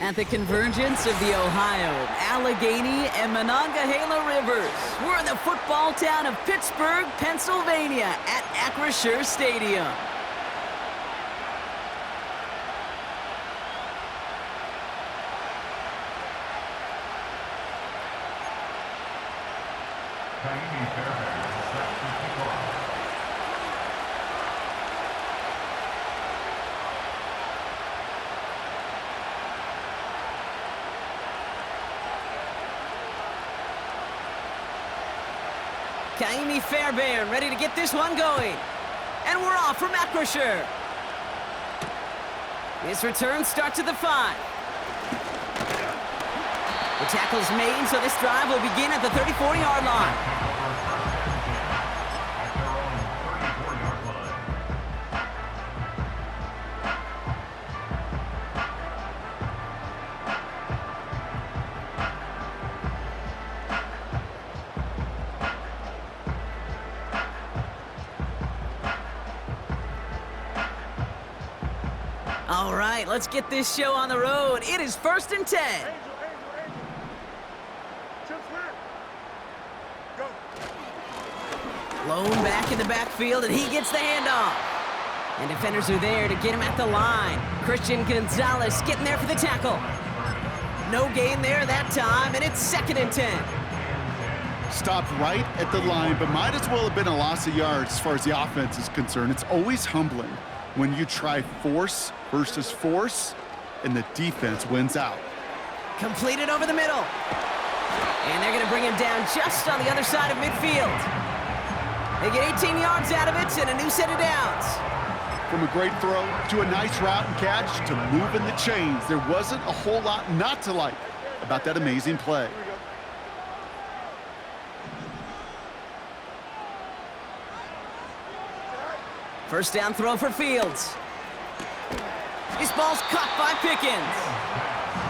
At the convergence of the Ohio, Allegheny, and Monongahela Rivers, we're in the football town of Pittsburgh, Pennsylvania at Acrisure Stadium. Kaimi Fairbairn ready to get this one going. And we're off from Acrisure. This return starts at the 5. The tackle's made, so this drive will begin at the 34-yard line. All right, let's get this show on the road. It is 1st and 10. Lone back in the backfield, and he gets the handoff. And defenders are there to get him at the line. Christian Gonzalez getting there for the tackle. No gain there that time, and it's 2nd and 10. Stopped right at the line, but might as well have been a loss of yards as far as the offense is concerned. It's always humbling when you try force versus force, and the defense wins out. Completed over the middle. And they're going to bring him down just on the other side of midfield. They get 18 yards out of it and a new set of downs. From a great throw to a nice route and catch to moving the chains, there wasn't a whole lot not to like about that amazing play. First down throw for Fields. This ball's caught by Pickens.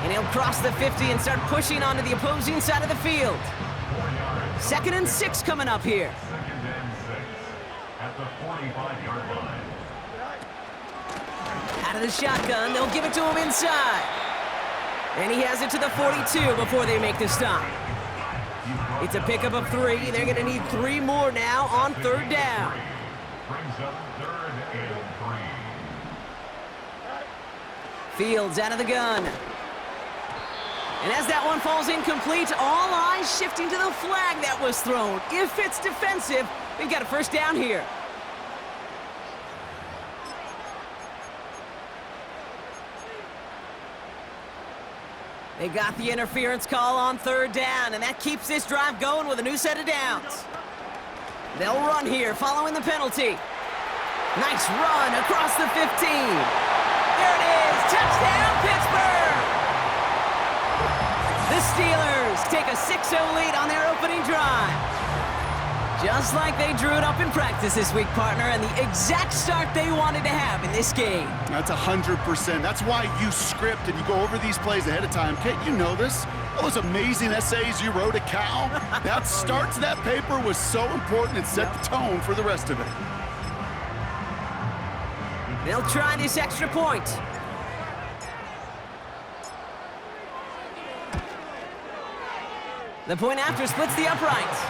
And he'll cross the 50 and start pushing onto the opposing side of the field. 2nd and 6 coming up here. 2nd and 6 at the 45-yard line. Out of the shotgun, they'll give it to him inside. And he has it to the 42 before they make the stop. It's a pickup of 3. They're going to need 3 more now on 3rd down. Brings up 3rd and 3. Fields out of the gun. And as that one falls incomplete, all eyes shifting to the flag that was thrown. If it's defensive, we've got a first down here. They got the interference call on third down, and that keeps this drive going with a new set of downs. They'll run here following the penalty. Nice run across the 15. There it is, touchdown Pittsburgh! The Steelers take a 6-0 lead on their opening drive. Just like they drew it up in practice this week, partner, and the exact start they wanted to have in this game. That's 100%. That's why you script and you go over these plays ahead of time. Can't you know this? All those amazing essays you wrote at Cal? That start to that paper was so important. It set the tone for the rest of it. They'll try this extra point. The point after splits the uprights.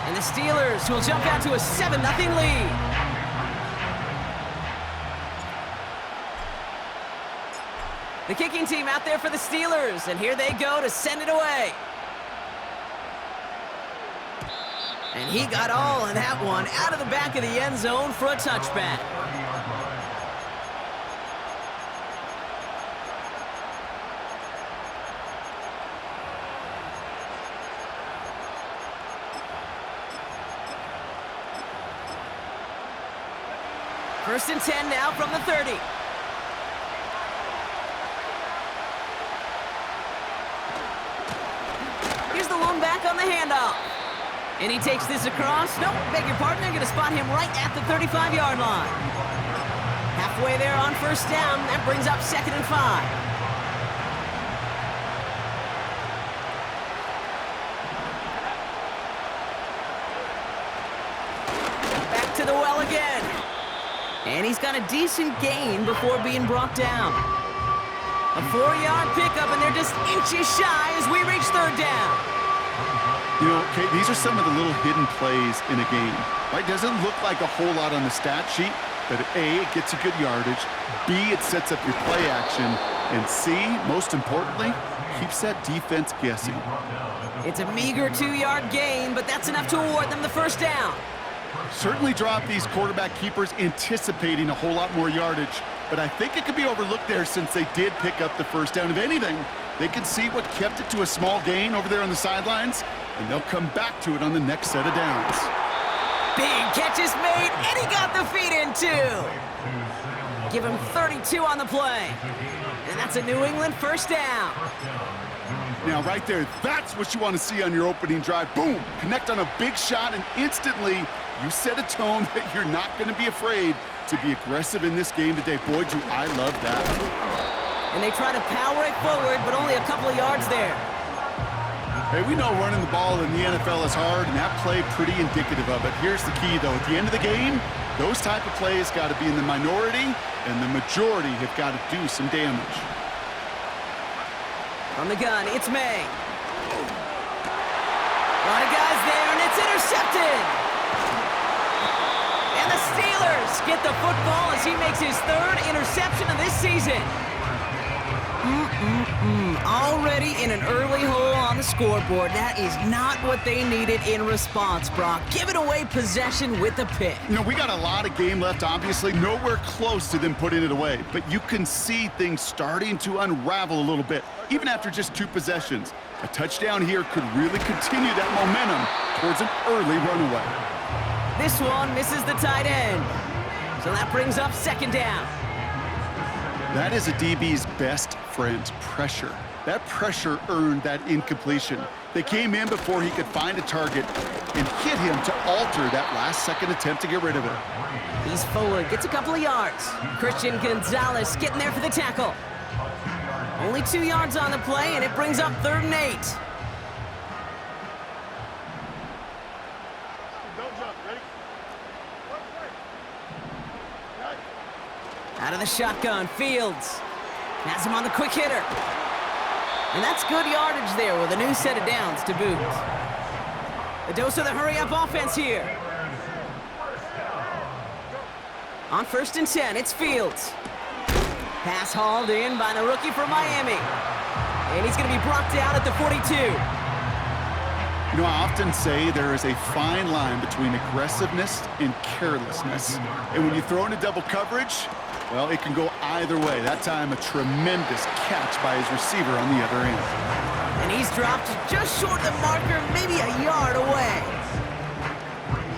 And the Steelers will jump out to a 7-0 lead. The kicking team out there for the Steelers, and here they go to send it away. And he got all of that one out of the back of the end zone for a touchback. First and 10 now from the 30. Here's the lone back on the handoff. And he takes this across. Nope, beg your pardon. They're going to spot him right at the 35-yard line. Halfway there on first down. That brings up 2nd and 5. Back to the well again. And he's got a decent gain before being brought down. A 4-yard pickup, and they're just inches shy as we reach third down. You know, Kate, these are some of the little hidden plays in a game, right? Doesn't look like a whole lot on the stat sheet, but A, it gets you good yardage, B, it sets up your play action, and C, most importantly, keeps that defense guessing. It's a meager 2-yard gain, but that's enough to award them the first down. Certainly drop these quarterback keepers anticipating a whole lot more yardage, but I think it could be overlooked there since they did pick up the first down. If anything, they can see what kept it to a small gain over there on the sidelines, and they'll come back to it on the next set of downs. Big catch is made, and he got the feet in too. Give him 32 on the play, and that's a New England first down. Now, right there, that's what you want to see on your opening drive. Boom! Connect on a big shot, and instantly you set a tone that you're not going to be afraid to be aggressive in this game today. Boy, do I love that. And they try to power it forward, but only a couple of yards there. Hey, we know running the ball in the NFL is hard, and that play pretty indicative of it. Here's the key, though. At the end of the game, those type of plays got to be in the minority, and the majority have got to do some damage. From the gun, it's May. A lot of guys there, and it's intercepted. And the Steelers get the football as he makes his 3rd interception of this season. Already in an early hole on the scoreboard. That is not what they needed in response, Brock. Giving away possession with a pick. You know, we got a lot of game left, obviously. Nowhere close to them putting it away. But you can see things starting to unravel a little bit, even after just 2 possessions. A touchdown here could really continue that momentum towards an early runaway. This one misses the tight end. So that brings up 2nd down. That is a DB's best friend, pressure. That pressure earned that incompletion. They came in before he could find a target and hit him to alter that last-second attempt to get rid of it. He's forward, gets a couple of yards. Christian Gonzalez getting there for the tackle. Only 2 yards on the play, and it brings up 3rd and 8. Out of the shotgun, Fields has him on the quick hitter. And that's good yardage there with a new set of downs to boot. A dose of the hurry-up offense here. On 1st and 10, it's Fields. Pass hauled in by the rookie from Miami. And he's going to be brought down at the 42. You know, I often say there is a fine line between aggressiveness and carelessness. And when you throw into double coverage, well, it can go either way. That time, a tremendous catch by his receiver on the other end. And he's dropped just short of the marker, maybe a yard away.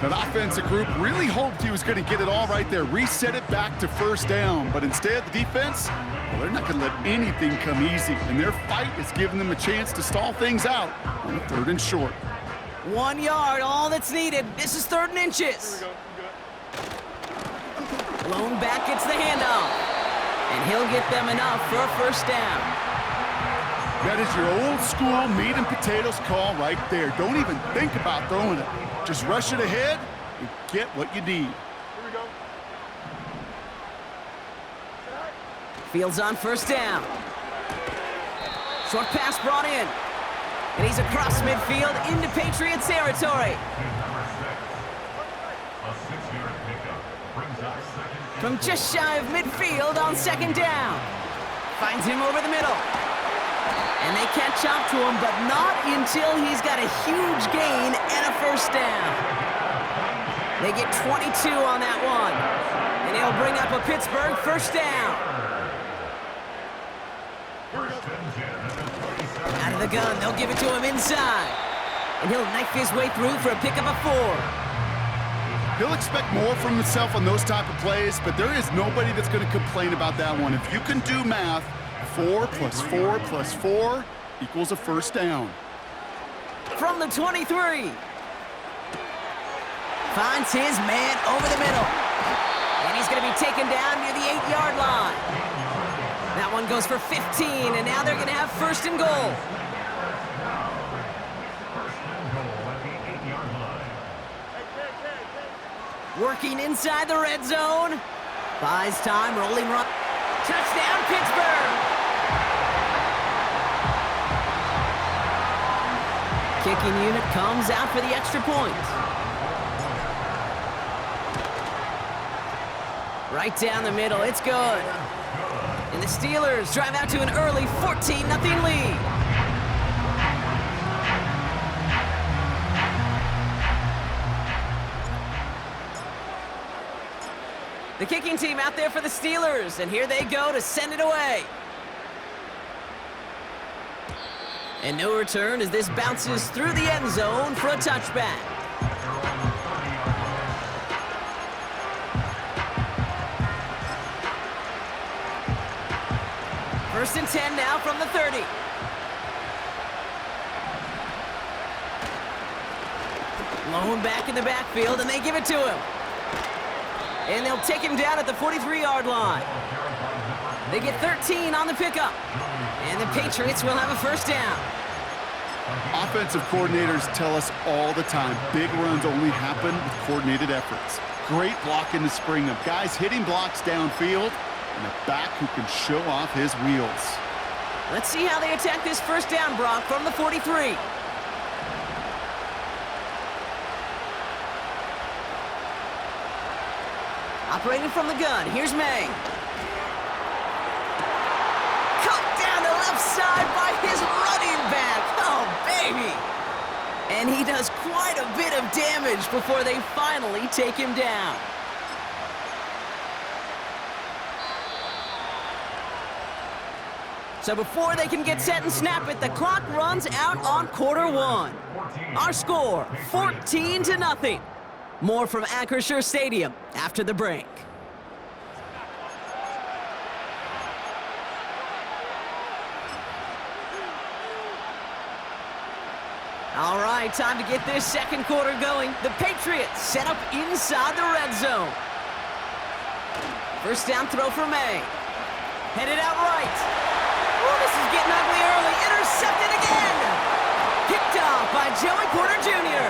That offensive group really hoped he was going to get it all right there, reset it back to first down. But instead, the defense, well, they're not going to let anything come easy. And their fight is giving them a chance to stall things out on 3rd and short. 1 yard, all that's needed. This is 3rd and inches. Lone back gets the handoff. And he'll get them enough for a first down. That is your old school meat and potatoes call right there. Don't even think about throwing it. Just rush it ahead and get what you need. Fields on first down. Short pass brought in. And he's across midfield into Patriots territory. From just shy of midfield on 2nd down. Finds him over the middle. And they catch up to him, but not until he's got a huge gain and a first down. They get 22 on that one. And he'll bring up a Pittsburgh first down. Out of the gun, they'll give it to him inside. And he'll knife his way through for a pickup of 4. He'll expect more from himself on those type of plays, but there is nobody that's going to complain about that one. If you can do math, 4 plus 4 plus 4 equals a first down. From the 23. Finds his man over the middle. And he's going to be taken down near the 8-yard line. That one goes for 15, and now they're going to have 1st and goal. Working inside the red zone. Buys time, rolling run. Touchdown, Pittsburgh! Kicking unit comes out for the extra point. Right down the middle, it's good. And the Steelers drive out to an early 14-0 lead. The kicking team out there for the Steelers, and here they go to send it away. And no return as this bounces through the end zone for a touchback. First and 10 now from the 30. Lone back in the backfield, and they give it to him. And they'll take him down at the 43-yard line. They get 13 on the pickup. And the Patriots will have a first down. Offensive coordinators tell us all the time, big runs only happen with coordinated efforts. Great block in the spring of guys hitting blocks downfield and a back who can show off his wheels. Let's see how they attack this first down, Brock, from the 43. Operating from the gun, here's May. Cut down the left side by his running back. Oh, baby. And he does quite a bit of damage before they finally take him down. So before they can get set and snap it, the clock runs out on quarter-1. Our score, 14-0. More from Acrisure Stadium after the break. All right, time to get this second quarter going. The Patriots set up inside the red zone. First down throw for May. Headed out right. Oh, this is getting ugly early. Intercepted again. Picked off by Joey Porter Jr.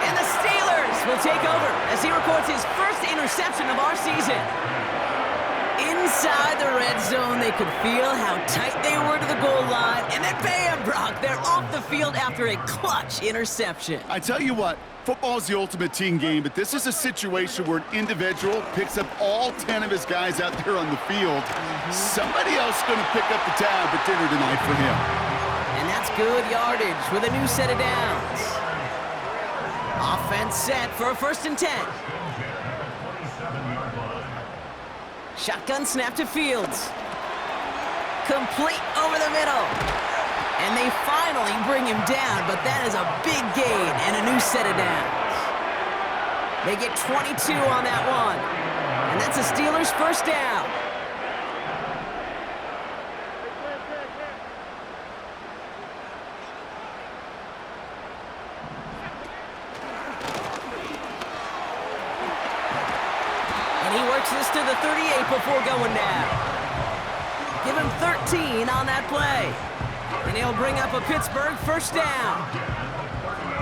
And the Steelers will take over as he records his first interception of our season. Inside the red zone, they could feel how tight they were to the goal line. And then bam, Brock, they're off the field after a clutch interception. I tell you what, football is the ultimate team game, but this is a situation where an individual picks up all 10 of his guys out there on the field. Somebody else is going to pick up the tab at dinner tonight for him. And that's good yardage with a new set of downs. Offense set for a 1st and 10. Shotgun snap to Fields. Complete over the middle. And they finally bring him down, but that is a big gain and a new set of downs. They get 22 on that one. And that's the Steelers' 1st down. And he works this to the 38 before going down. Give him 13 on that play. And he'll bring up a Pittsburgh 1st down.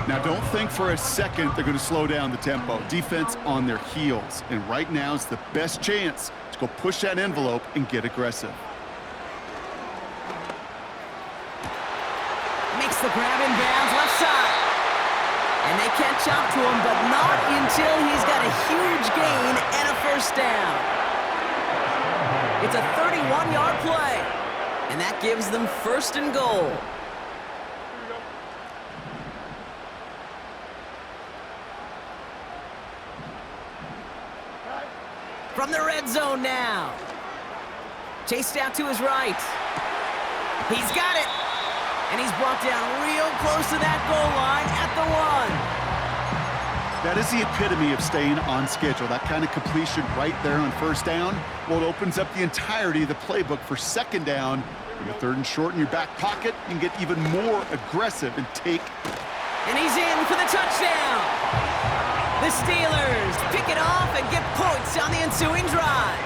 Now, don't think for a second they're going to slow down the tempo. Defense on their heels. And right now is the best chance to go push that envelope and get aggressive. Makes the grab in bounds left side. And they catch up to him, but not until he's got a huge gain and a 1st down. It's a 31-yard play. And that gives them 1st and goal. From the red zone now. Chased out to his right. He's got it. And he's brought down real close to that goal line at the 1. That is the epitome of staying on schedule. That kind of completion right there on 1st down. Well, it opens up the entirety of the playbook for 2nd down. In the 3rd and short in your back pocket, you can get even more aggressive and take. And he's in for the touchdown. The Steelers pick it off and get points on the ensuing drive.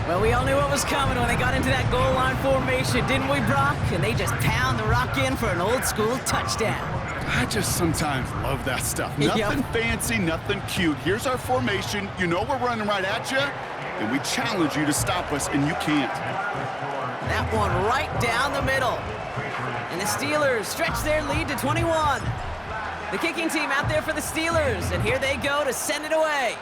Well, we all knew what was coming when they got into that goal line formation, didn't we, Brock? And they just pound the rock in for an old-school touchdown. I just sometimes love that stuff. Nothing fancy, nothing cute. Here's our formation. You know we're running right at you, and we challenge you to stop us, and you can't. That one right down the middle. And the Steelers stretch their lead to 21. The kicking team out there for the Steelers, and here they go to send it away.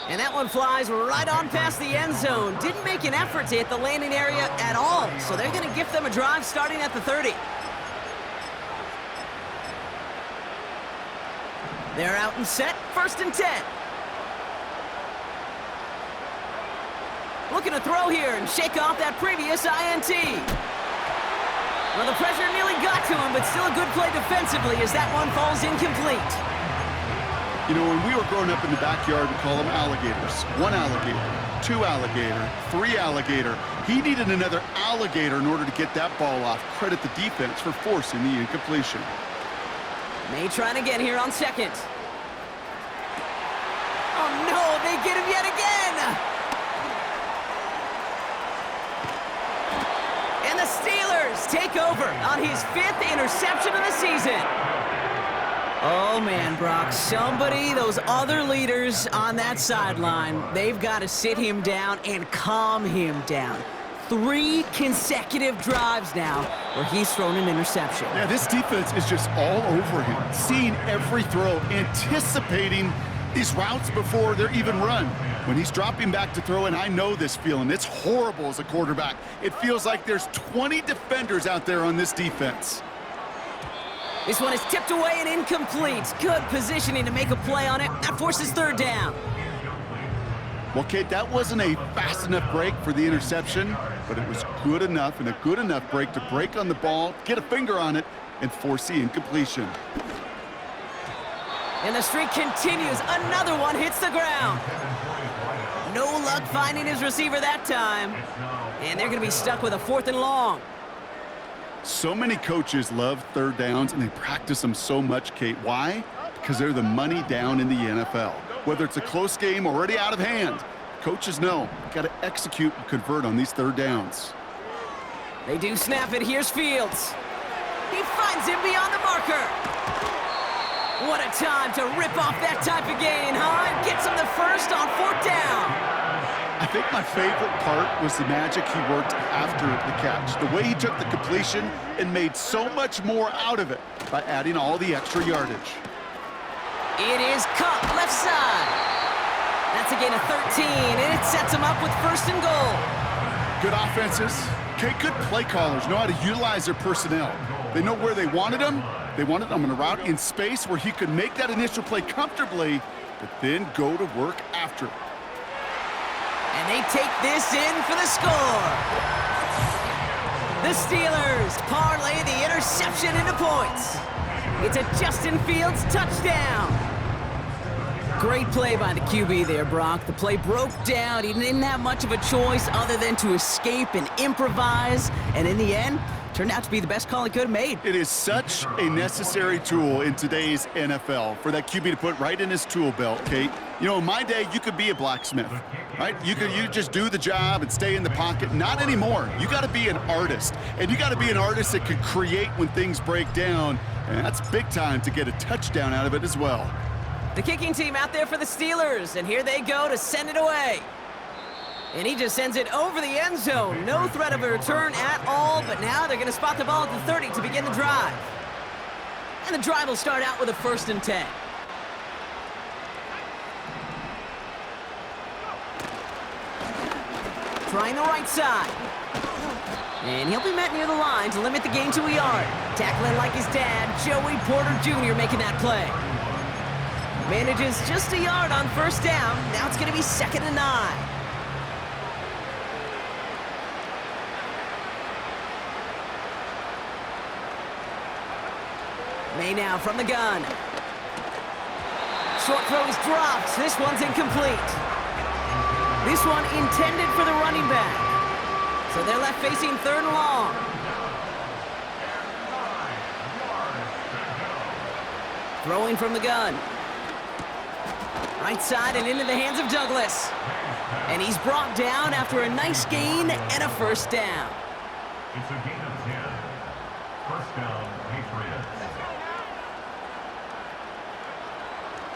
And that one flies right on past the end zone. Didn't make an effort to hit the landing area at all, so they're going to gift them a drive starting at the 30. They're out and set, 1st and 10. Looking to throw here and shake off that previous INT. Well, the pressure nearly got to him, but still a good play defensively as that one falls incomplete. You know, when we were growing up in the backyard, we call them alligators. 1 alligator, 2 alligator, 3 alligator. He needed another alligator in order to get that ball off. Credit the defense for forcing the incompletion. May trying again here on 2nd. Oh, no, they get him yet again. And the Steelers take over on his 5th interception of the season. Oh, man, Brock, those other leaders on that sideline, they've got to sit him down and calm him down. 3 consecutive drives now where he's thrown an interception. Yeah, this defense is just all over him, seeing every throw, anticipating these routes before they're even run. When he's dropping back to throw, and I know this feeling, it's horrible as a quarterback. It feels like there's 20 defenders out there on this defense. This one is tipped away and incomplete. Good positioning to make a play on it. That forces 3rd down. Well, Kate, that wasn't a fast enough break for the interception, but it was good enough and a good enough break to break on the ball, get a finger on it, and force the incompletion. And the streak continues. Another one hits the ground. No luck finding his receiver that time. And they're going to be stuck with a 4th and long. So many coaches love 3rd downs, and they practice them so much, Kate. Why? Because they're the money down in the NFL. Whether it's a close game already out of hand, coaches know you've got to execute and convert on these 3rd downs. They do snap it. Here's Fields. He finds him beyond the marker. What a time to rip off that type of gain, huh? And gets him the first on 4th down. I think my favorite part was the magic he worked after the catch. The way he took the completion and made so much more out of it by adding all the extra yardage. It is caught left side. That's a gain of 13, and it sets him up with 1st and goal. Good offenses. Okay, good play callers know how to utilize their personnel. They know where they wanted him. They wanted him on a route in space where he could make that initial play comfortably, but then go to work after it. And they take this in for the score. The Steelers parlay the interception into points. It's a Justin Fields touchdown. Great play by the QB there, Brock. The play broke down. He didn't have much of a choice other than to escape and improvise. And in the end, turned out to be the best call he could have made. It is such a necessary tool in today's NFL for that QB to put right in his tool belt, Kate. You know, in my day, you could be a blacksmith, right? You just do the job and stay in the pocket. Not anymore. You got to be an artist, and you got to be an artist that can create when things break down, and that's big time to get a touchdown out of it as well. The kicking team out there for the Steelers, and here they go to send it away. And he just sends it over the end zone. No threat of a return at all, but now they're going to spot the ball at the 30 to begin the drive. And the drive will start out with a 1st and 10. Trying the right side. And he'll be met near the line to limit the gain to a yard. Tackling like his dad, Joey Porter Jr. making that play. Manages just a yard on 1st down. Now it's going to be 2nd and 9. May now from the gun. Short throw is dropped. This one's incomplete. This one intended for the running back. So they're left facing 3rd and long. Throwing from the gun. Right side and into the hands of Douglas. And he's brought down after a nice gain and a 1st down. It's a gain of 10. 1st down, Patriots.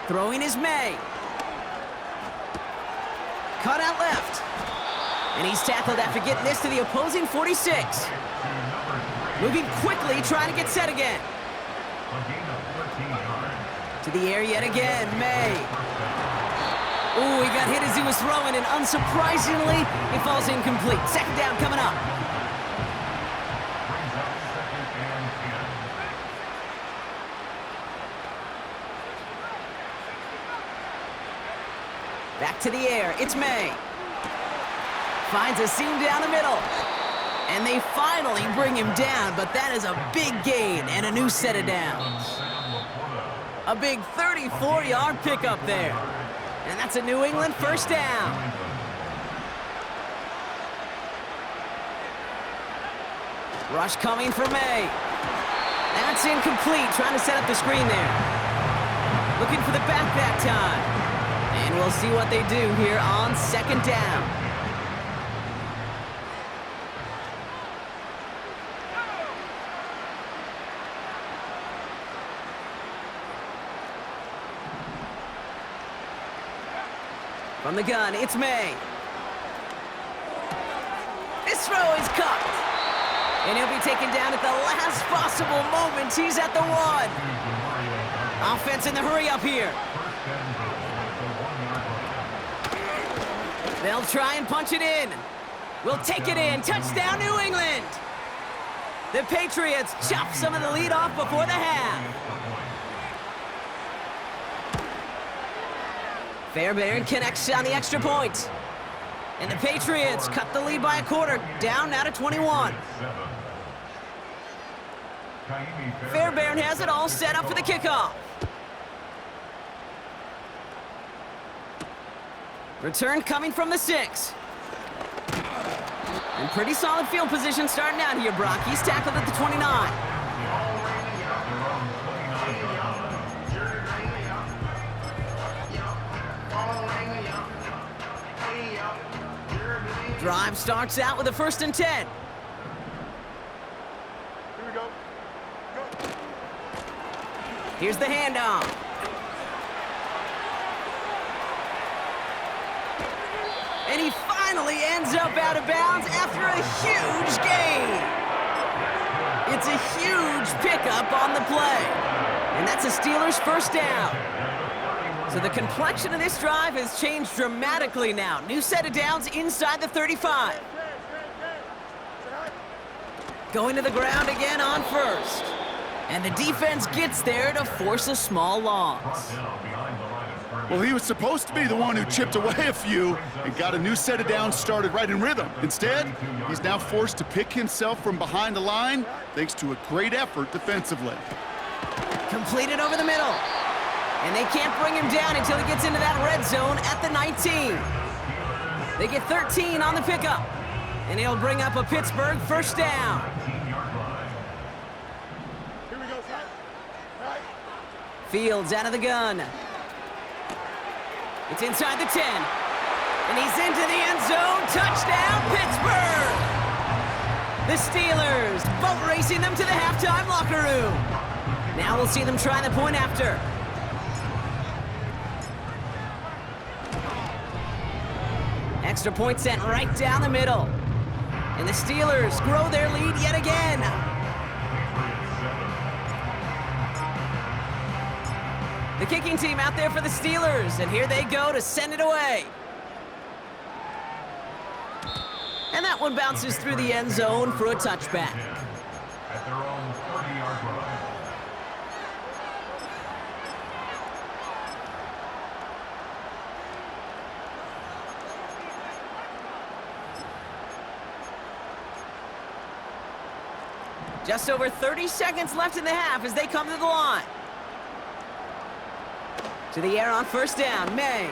Throwing is May. Cut out left. And he's tackled after getting this to the opposing 46. Moving quickly, trying to get set again. A gain of 13 yards. To the air yet again, May. Ooh, he got hit as he was throwing, and unsurprisingly, he falls incomplete. 2nd down coming up. Brings up 2nd and 10. Back to the air, it's May. Finds a seam down the middle. And they finally bring him down, but that is a big gain and a new set of downs. A big 34-yard pickup there. And that's a New England 1st down. Rush coming for May. That's incomplete, trying to set up the screen there. Looking for the back that time. And we'll see what they do here on 2nd down. From the gun, it's May. This throw is caught. And he'll be taken down at the last possible moment. He's at the 1. Offense in the hurry up here. They'll try and punch it in. We'll take it in. Touchdown, New England. The Patriots chop some of the lead off before the half. Fairbairn connects on the extra point. And the Patriots cut the lead by a quarter, down now to 21. Fairbairn has it all set up for the kickoff. Return coming from the 6. And pretty solid field position starting out here, Brock. He's tackled at the 29. Drive starts out with a 1st and 10. Here we go. Here's the handoff. And he finally ends up out of bounds after a huge gain. It's a huge pickup on the play. And that's a Steelers first down. So the complexion of this drive has changed dramatically now. New set of downs inside the 35. Going to the ground again on first. And the defense gets there to force a small loss. Well, he was supposed to be the one who chipped away a few and got a new set of downs started right in rhythm. Instead, he's now forced to pick himself from behind the line thanks to a great effort defensively. Completed over the middle. And they can't bring him down until he gets into that red zone at the 19. They get 13 on the pickup. And he'll bring up a Pittsburgh first down. Fields out of the gun. It's inside the 10. And he's into the end zone. Touchdown, Pittsburgh! The Steelers boat racing them to the halftime locker room. Now we'll see them try the point after. Extra point sent right down the middle. And the Steelers grow their lead yet again. The kicking team out there for the Steelers, and here they go to send it away. And that one bounces through the end zone for a touchback. At their own 30-yard line. Just over 30 seconds left in the half as they come to the line. To the air on first down, May.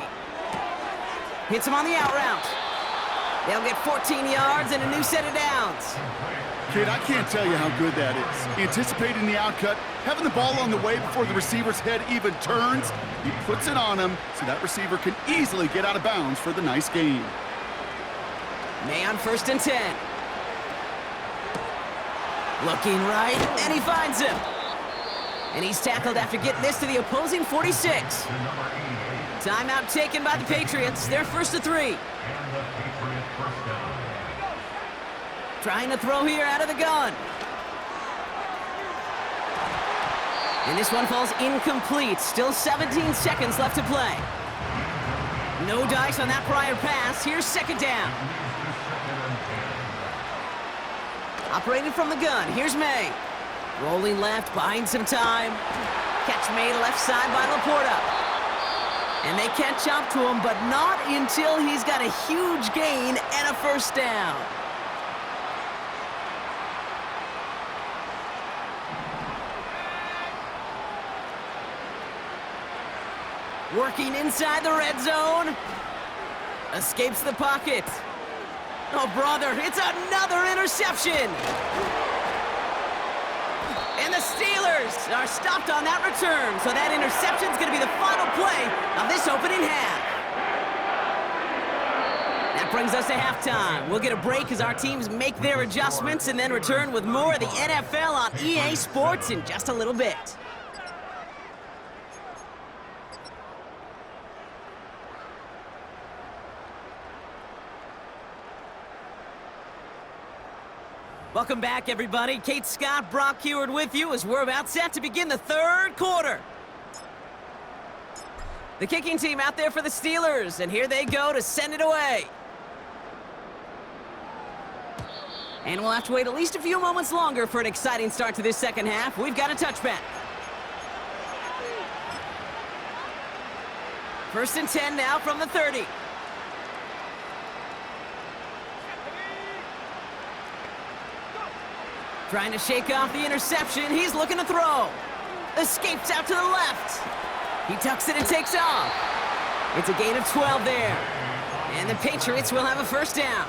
Hits him on the out route. They'll get 14 yards and a new set of downs. Kid, I can't tell you how good that is. Anticipating the outcut, having the ball on the way before the receiver's head even turns, he puts it on him so that receiver can easily get out of bounds for the nice gain. May on first and 10. Looking right, and he finds him. And he's tackled after getting this to the opposing 46. Timeout taken by the Patriots. They're first to 3. Trying to throw here out of the gun. And this one falls incomplete. Still 17 seconds left to play. No dice on that prior pass. Here's second down. Operating from the gun. Here's May. Rolling left, buying some time. Catch made left side by Laporta. And they catch up to him, but not until he's got a huge gain and a first down. Working inside the red zone. Escapes the pocket. Oh, brother, it's another interception. And the Steelers are stopped on that return, so that interception's going to be the final play of this opening half. That brings us to halftime. We'll get a break as our teams make their adjustments and then return with more of the NFL on EA Sports in just a little bit. Welcome back, everybody. Kate Scott, Brock Heward with you as we're about set to begin the third quarter. The kicking team out there for the Steelers, and here they go to send it away. And we'll have to wait at least a few moments longer for an exciting start to this second half. We've got a touchback. First and 10 now from the 30. Trying to shake off the interception. He's looking to throw. Escapes out to the left. He tucks it and takes off. It's a gain of 12 there. And the Patriots will have a first down.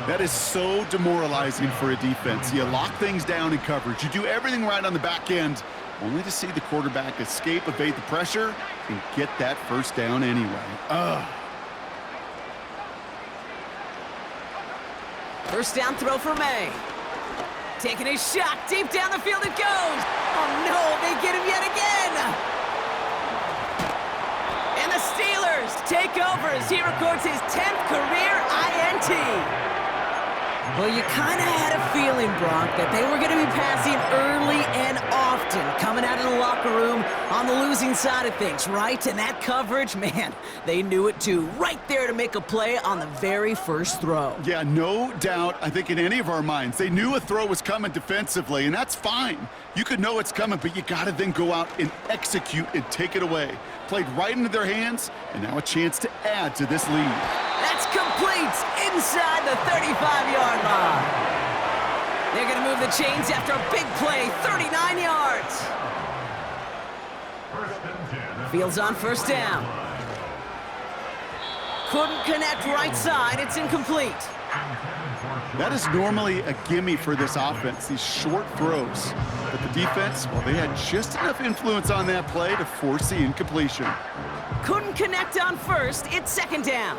That is so demoralizing for a defense. You lock things down in coverage. You do everything right on the back end, only to see the quarterback escape, evade the pressure, and get that first down anyway. Ugh. First down throw for May. Taking a shot deep down the field it goes. Oh no, they get him yet he records his 10th career INT. Well, you kind of had a feeling, Brock, that they were going to be passing early and often, coming out of the locker room on the losing side of things, right? And that coverage, man, they knew it too. Right there to make a play on the very first throw. Yeah, no doubt, I think in any of our minds, they knew a throw was coming defensively, and that's fine. You could know it's coming, but you got to then go out and execute and take it away. Played right into their hands, and now a chance to add to this lead. That's complete inside the 35-yard line. They're going to move the chains after a big play, 39 yards. Fields on first down. Couldn't connect right side. It's incomplete. That is normally a gimme for this offense, these short throws. But the defense, well, they had just enough influence on that play to force the incompletion. Couldn't connect on first. It's second down.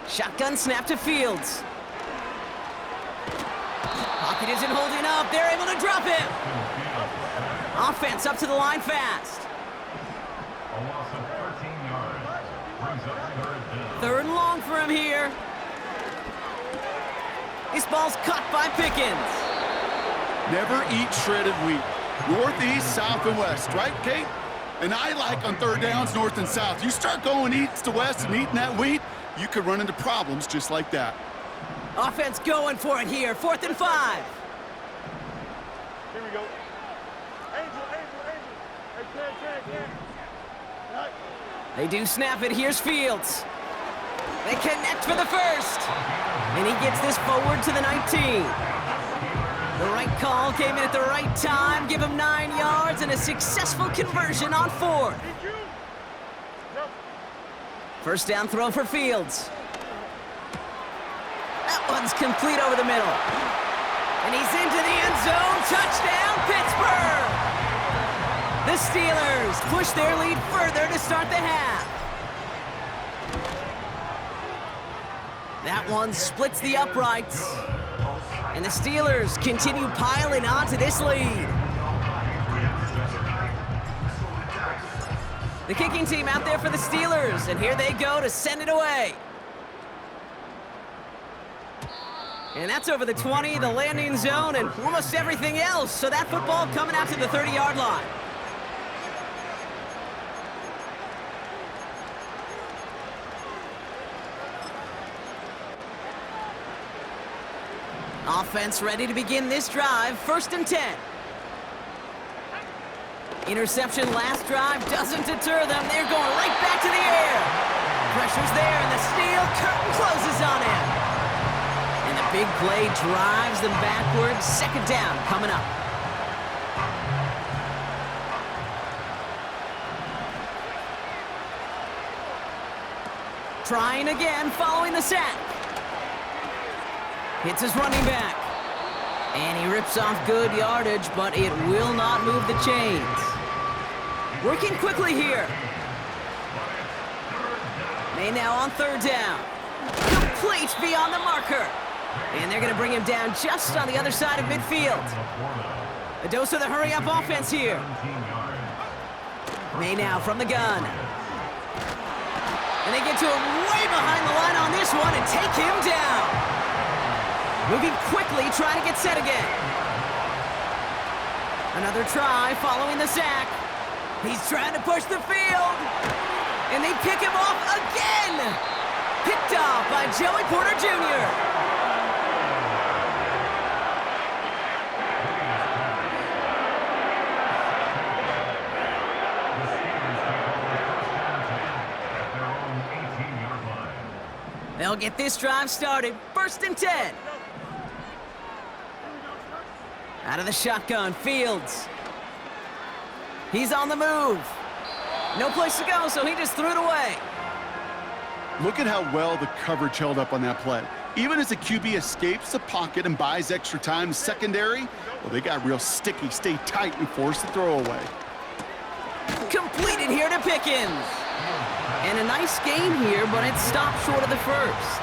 Shotgun snap to Fields. Pocket isn't holding up. They're able to drop him. Offense up to the line fast. A loss of 13 yards. Brings up third down. Third and long for him here. This ball's caught by Pickens. Never eat shredded wheat. Northeast, south, and west, right, Kate? And I like on third downs, north and south. You start going east to west and eating that wheat, you could run into problems just like that. Offense going for it here. 4th and 5. Here we go. Angel. Hey, Right. They do snap it. Here's Fields. They connect for the first. And he gets this forward to the 19. The right call came in at the right time. Give him 9 yards and a successful conversion on 4th. First down throw for Fields. That one's complete over the middle. And he's into the end zone. Touchdown, Pittsburgh! The Steelers push their lead further to start the half. That one splits the uprights. And the Steelers continue piling on to this lead. The kicking team out there for the Steelers, and here they go to send it away. And that's over the 20, the landing zone, and almost everything else. So that football coming out to the 30-yard line. Offense ready to begin this drive. 1st and 10. Interception last drive doesn't deter them. They're going right back to the air. Pressure's there, and the steel curtain closes on him. And the big play drives them backwards. 2nd down coming up. Trying again following the sack. Hits his running back. And he rips off good yardage, but it will not move the chains. Working quickly here. May now on 3rd down. Complete beyond the marker. And they're going to bring him down just on the other side of midfield. A dose of the hurry-up offense here. May now from the gun. And they get to him way behind the line on this one and take him down. Moving quickly, trying to get set again. Another try following the sack. He's trying to push the field. And they pick him off again. Picked off by Joey Porter Jr. They'll get this drive started. 1st and 10. Out of the shotgun, Fields. He's on the move. No place to go, so he just threw it away. Look at how well the coverage held up on that play. Even as the QB escapes the pocket and buys extra time, secondary, well, they got real sticky, stay tight, and force the throw away. Completed here to Pickens. And a nice game here, but it stopped short of the first.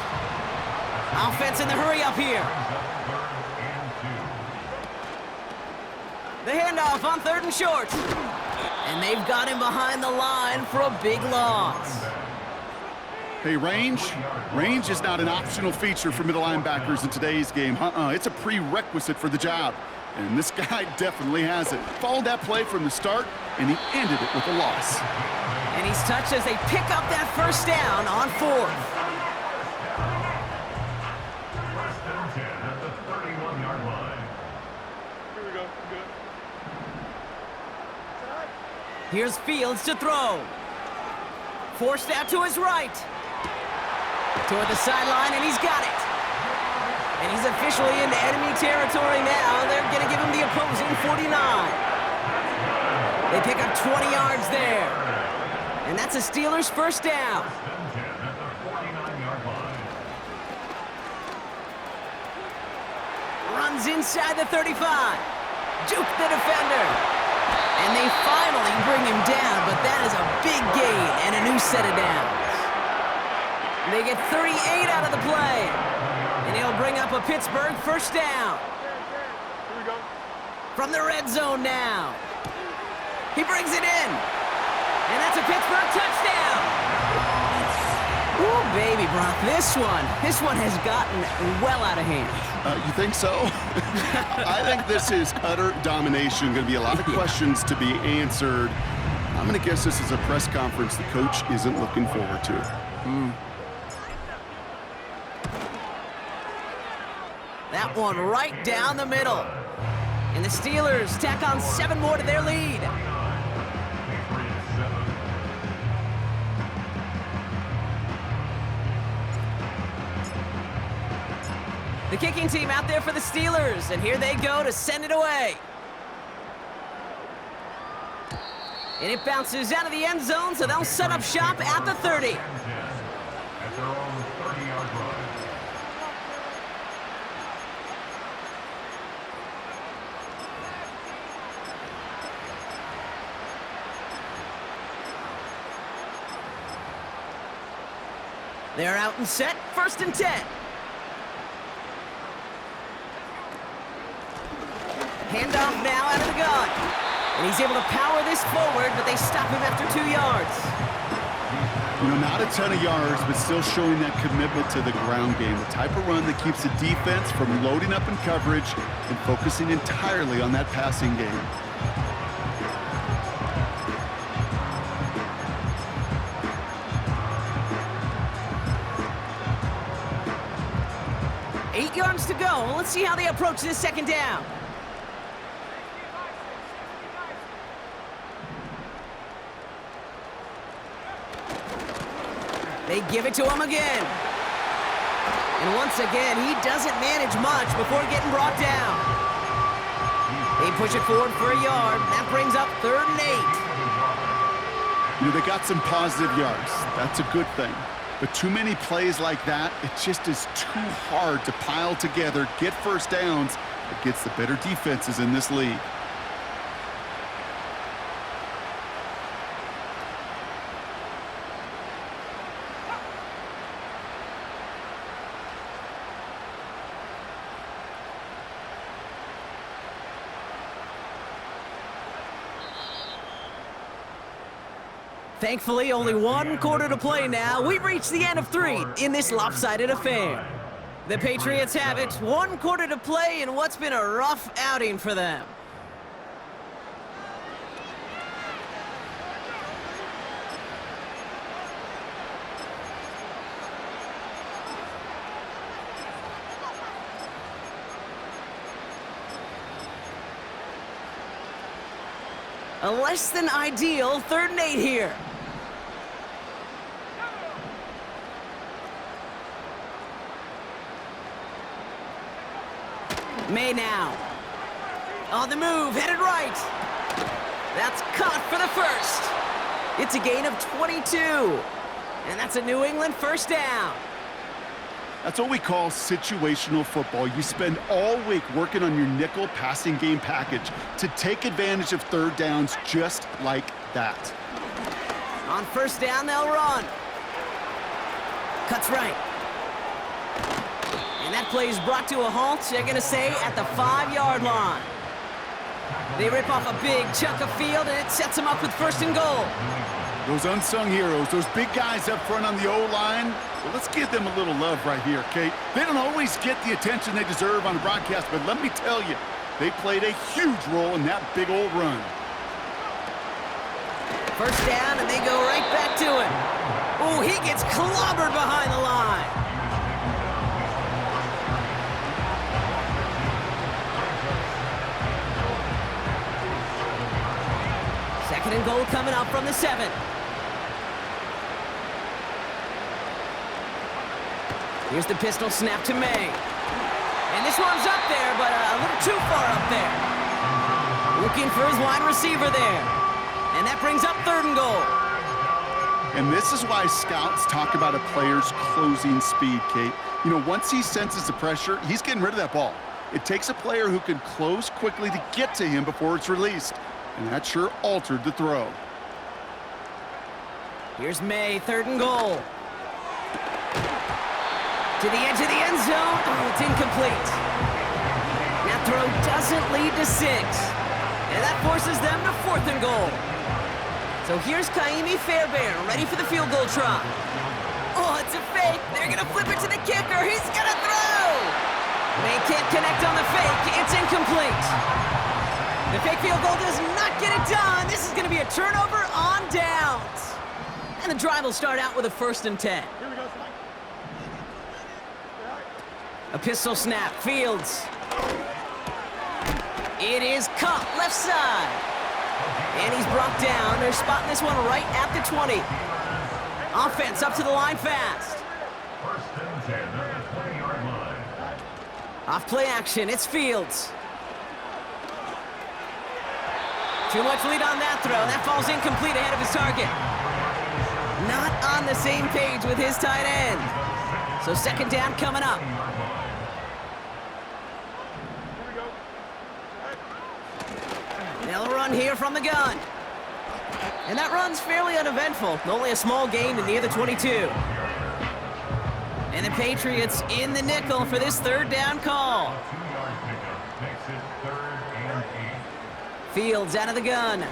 Offense in the hurry up here. The handoff on 3rd and short. And they've got him behind the line for a big loss. Hey, range is not an optional feature for middle linebackers in today's game. It's a prerequisite for the job. And this guy definitely has it. Followed that play from the start, and he ended it with a loss. And he's touched as they pick up that first down on 4th. First and 10 at the 31-yard line. Here we go. Good. Here's Fields to throw. Forced out to his right. Toward the sideline, and he's got it. And he's officially into enemy territory now. They're going to give him the opposing 49. They pick up 20 yards there. And that's a Steelers first down. First and 10 at the 49-yard line. Runs inside the 35. Juke the defender. And they finally bring him down, but that is a big gain and a new set of downs. They get 38 out of the play. And he'll bring up a Pittsburgh first down. Here we go. From the red zone now. He brings it in. And that's a Pittsburgh touchdown. Ooh, baby, Brock, this one has gotten well out of hand. You think so? I think this is utter domination. Going to be a lot of questions to be answered. I'm going to guess this is a press conference the coach isn't looking forward to. That one right down the middle. And the Steelers tack on 7 more to their lead. The kicking team out there for the Steelers, and here they go to send it away. And it bounces out of the end zone, so they'll set up shop at the 30. At their own 30-yard line. They're out and set, first and 10. Handoff now out of the gun. And he's able to power this forward, but they stop him after 2 yards. You know, not a ton of yards, but still showing that commitment to the ground game. The type of run that keeps the defense from loading up in coverage and focusing entirely on that passing game. Eight yards to go. Let's see how they approach this second down. They give it to him again. And once again, he doesn't manage much before getting brought down. They push it forward for a yard. That brings up 3rd and 8. You know, they got some positive yards. That's a good thing. But too many plays like that, it just is too hard to pile together, get first downs against the better defenses in this league. Thankfully, only 1 quarter to play now. We've reached the end of 3 in this lopsided affair. The Patriots have it. 1 quarter to play in what's been a rough outing for them. A less than ideal 3rd and 8 here. May now. On the move, headed right. That's caught for the first. It's a gain of 22. And that's a New England first down. That's what we call situational football. You spend all week working on your nickel passing game package to take advantage of 3rd downs just like that. On first down, they'll run. Cuts right. And that play is brought to a halt, they're going to say, at the 5-yard line. They rip off a big chunk of field, and it sets them up with first and goal. Those unsung heroes, those big guys up front on the O-line, well, let's give them a little love right here, Kate. They don't always get the attention they deserve on the broadcast, but let me tell you, they played a huge role in that big old run. First down, and they go right back to him. Oh, he gets clobbered behind the line. Second and goal coming up from the 7. Here's the pistol snap to May. And this one's up there, but a little too far up there. Looking for his wide receiver there. And that brings up third and goal. And this is why scouts talk about a player's closing speed, Kate. You know, once he senses the pressure, he's getting rid of that ball. It takes a player who can close quickly to get to him before it's released. And that sure altered the throw. Here's May, third and goal. To the edge of the end zone. Oh, it's incomplete. That throw doesn't lead to 6. And that forces them to fourth and goal. So here's Kaimi Fairbairn, ready for the field goal try. Oh, it's a fake. They're going to flip it to the kicker. He's going to throw. May can't connect on the fake. It's incomplete. The fake field goal does not get it done. This is going to be a turnover on downs. And the drive will start out with a 1st and 10. Here we go, Mike. A pistol snap. Fields. It is caught left side. And he's brought down. They're spotting this one right at the 20. Offense up to the line fast. First and 10 at the 20-yard line. Off play action. It's Fields. Too much lead on that throw. That falls incomplete ahead of his target. Not on the same page with his tight end. So second down coming up. They'll run here from the gun. And that run's fairly uneventful. Only a small gain to near the 22. And the Patriots in the nickel for this third down call. 2-yard pickup makes it 3rd and 8. Fields out of the gun.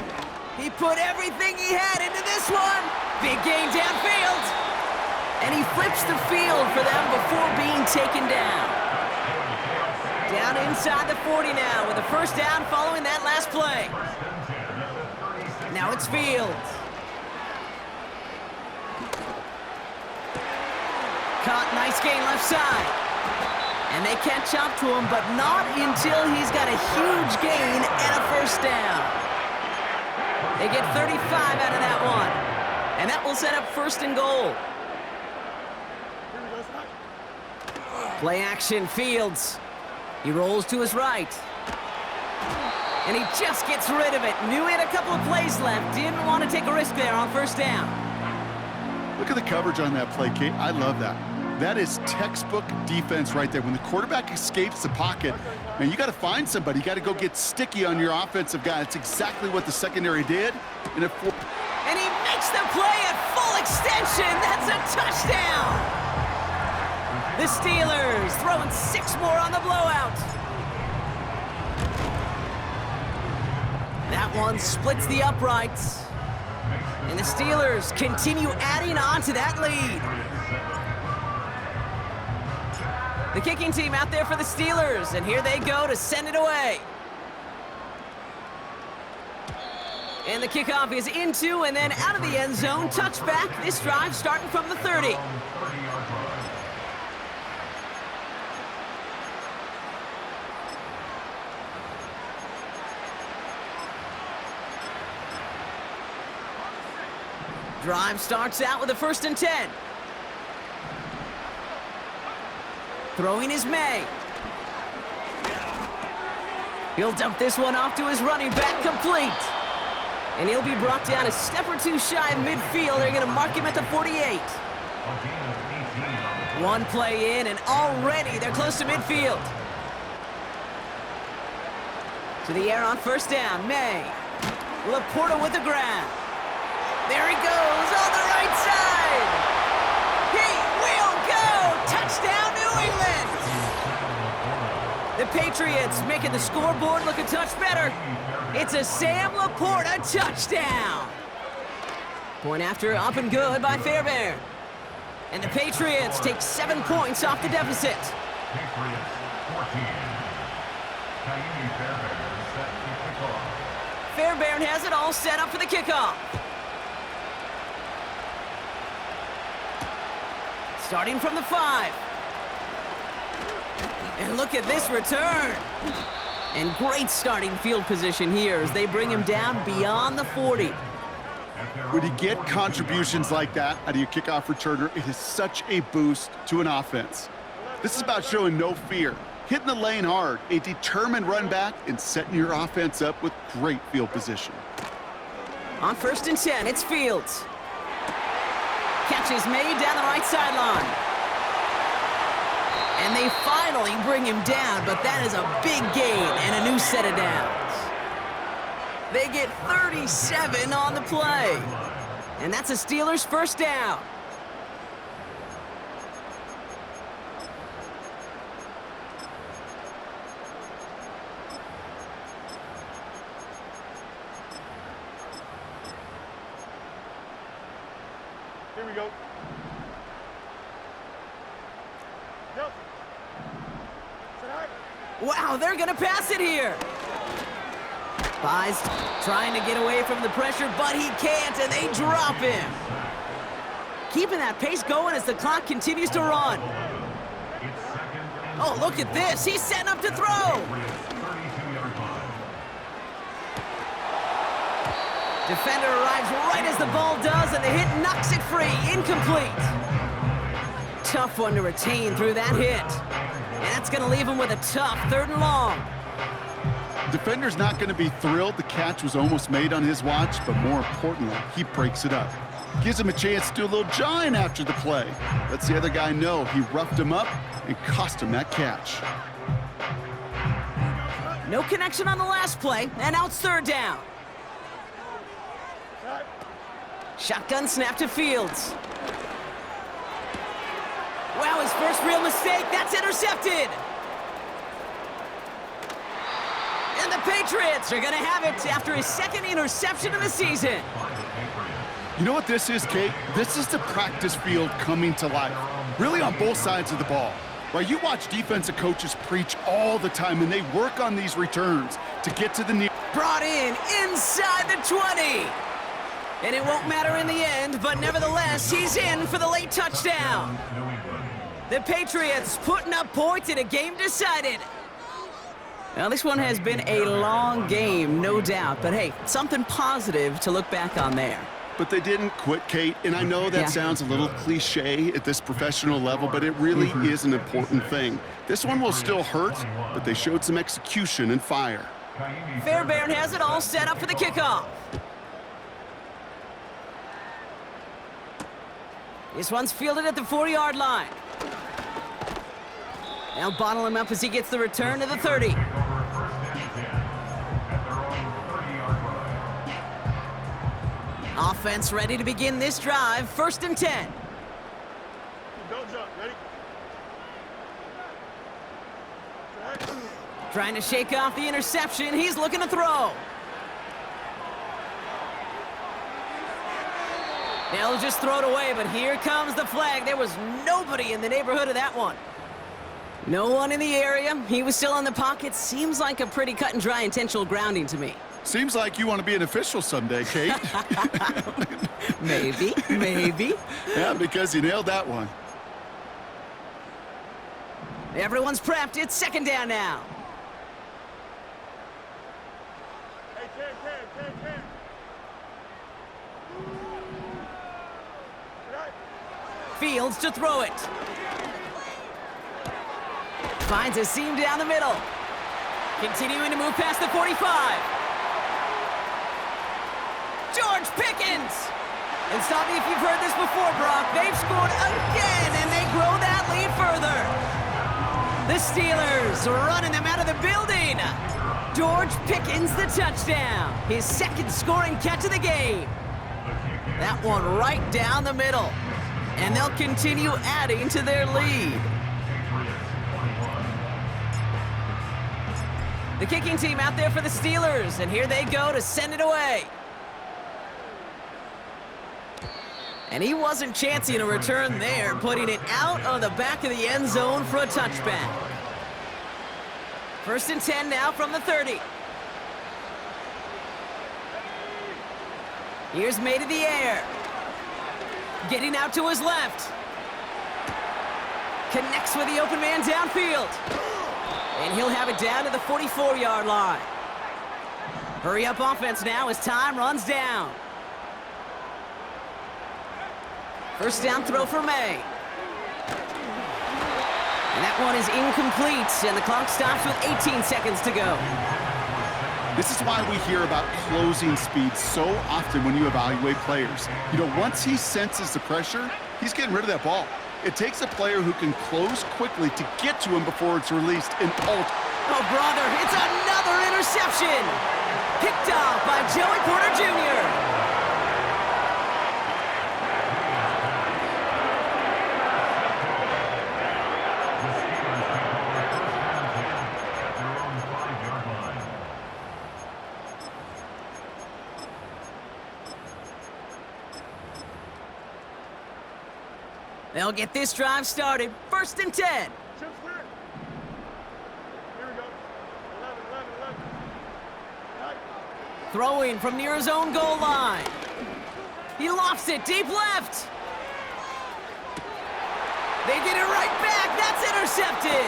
He put everything he had into this one. Big gain downfield. And he flips the field for them before being taken down. Down inside the 40 now with a first down following that last play. Now it's Fields. Caught, nice gain left side. And they catch up to him, but not until he's got a huge gain and a first down. They get 35 out of that one. And that will set up first and goal. Play action, Fields. He rolls to his right. And he just gets rid of it. Knew he had a couple of plays left. Didn't want to take a risk there on first down. Look at the coverage on that play, Kate. I love that. That is textbook defense right there. When the quarterback escapes the pocket, man, you got to find somebody. You got to go get sticky on your offensive guy. That's exactly what the secondary did. And he makes the play at full extension. That's a touchdown. The Steelers throwing 6 more on the blowout. That one splits the uprights. And the Steelers continue adding on to that lead. The kicking team out there for the Steelers, and here they go to send it away. And the kickoff is into and then out of the end zone. Touchback. This drive starting from the 30. Drive starts out with a 1st and 10. Throwing is May. He'll dump this one off to his running back, complete. And he'll be brought down a step or two shy of midfield. They're going to mark him at the 48. One play in, and already they're close to midfield. To the air on first down, May. Laporta with the grab. There he goes on the right side. He will go. Touchdown, New England. The Patriots making the scoreboard look a touch better. It's a Sam Laporta touchdown. Point after up and good by Fairbairn. And the Patriots take 7 points off the deficit. Patriots 14. Fairbairn set to kick off. Fairbairn has it all set up for the kickoff. Starting from the 5. And look at this return. And great starting field position here as they bring him down beyond the 40. When you get contributions like that out of your kickoff returner, it is such a boost to an offense. This is about showing no fear, hitting the lane hard, a determined run back, and setting your offense up with great field position. On 1st and 10, it's Fields. Catch is made down the right sideline. And they finally bring him down, but that is a big gain and a new set of downs. They get 37 on the play. And that's a Steelers first down. Here we go. Yep. Wow, they're gonna pass it here. Buys trying to get away from the pressure, but he can't, and they drop him. Keeping that pace going as the clock continues to run. Oh, look at this. He's setting up to throw. Defender arrives right as the ball does, and the hit knocks it free. Incomplete. Tough one to retain through that hit. And that's going to leave him with a tough 3rd and long. Defender's not going to be thrilled the catch was almost made on his watch, but more importantly, he breaks it up. Gives him a chance to do a little jawing after the play. Lets the other guy know he roughed him up and cost him that catch. No connection on the last play, and now it's 3rd down. Shotgun snap to Fields. Wow, his first real mistake. That's intercepted. And the Patriots are going to have it after his 2nd interception of the season. You know what this is, Kate? This is the practice field coming to life, really on both sides of the ball. Right? You watch defensive coaches preach all the time, and they work on these returns to get to the near. Brought in inside the 20. And it won't matter in the end, but nevertheless, he's in for the late touchdown. The Patriots putting up points in a game decided. Now, this one has been a long game, no doubt, but hey, something positive to look back on there. But they didn't quit, Kate, and I know that sounds a little cliche at this professional level, but it really is an important thing. This one will still hurt, but they showed some execution and fire. Fairbairn has it all set up for the kickoff. This one's fielded at the 4-yard line. Now bottle him up as he gets the return to the 30. Offense ready to begin this drive. 1st and 10. Don't jump. Ready? Trying to shake off the interception. He's looking to throw. They'll just throw it away, but here comes the flag. There was nobody in the neighborhood of that one. No one in the area. He was still in the pocket. Seems like a pretty cut and dry intentional grounding to me. Seems like you want to be an official someday, Kate. Maybe, maybe. Yeah, because you nailed that one. Everyone's prepped. It's 2nd down now. Hey, Cam. Fields to throw it. Finds a seam down the middle. Continuing to move past the 45. George Pickens! And stop me if you've heard this before, Brock. They've scored again, and they grow that lead further. The Steelers running them out of the building. George Pickens, the touchdown. His 2nd scoring catch of the game. That one right down the middle. And they'll continue adding to their lead. The kicking team out there for the Steelers, and here they go to send it away. And he wasn't chancing a return there, putting it out of the back of the end zone for a touchback. 1st and 10 now from the 30. Here's May to the air. Getting out to his left. Connects with the open man downfield. And he'll have it down to the 44-yard line. Hurry up offense now as time runs down. 1st down throw for May. And that one is incomplete, and the clock stops with 18 seconds to go. This is why we hear about closing speed so often when you evaluate players. You know, once he senses the pressure, he's getting rid of that ball. It takes a player who can close quickly to get to him before it's released in Oh, brother, it's another interception! Picked off by Joey Porter Jr. They'll get this drive started. 1st and 10. Chip clear. Here we go. 11. Right. Throwing from near his own goal line. He lofts it deep left. They get it right back. That's intercepted.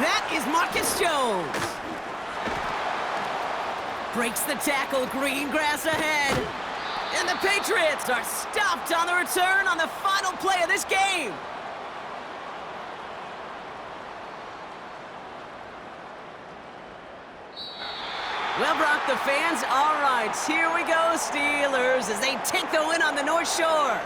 That is Marcus Jones. Breaks the tackle. Green grass ahead. And the Patriots are stopped on the return on the final play of this game. Well, Brock, the fans, all right, here we go, Steelers, as they take the win on the North Shore.